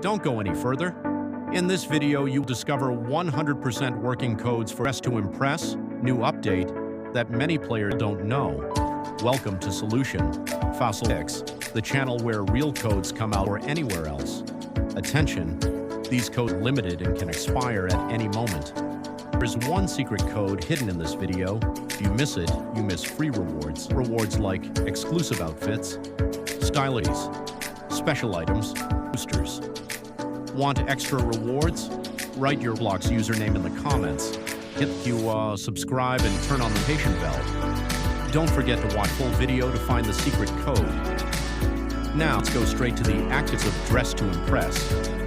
Don't go any further. In this video, you'll discover 100% working codes for Dress to Impress, new update that many players don't know. Welcome to Solution Fossil X, the channel where real codes come out or anywhere else. Attention, these codes are limited and can expire at any moment. There's one secret code hidden in this video. If you miss it, you miss free rewards. Rewards like exclusive outfits, stylies, special items, boosters. Want extra rewards? Write your Roblox username in the comments. Hit subscribe and turn on the notification bell. Don't forget to watch full video to find the secret code. Now let's go straight to the actives of Dress to Impress.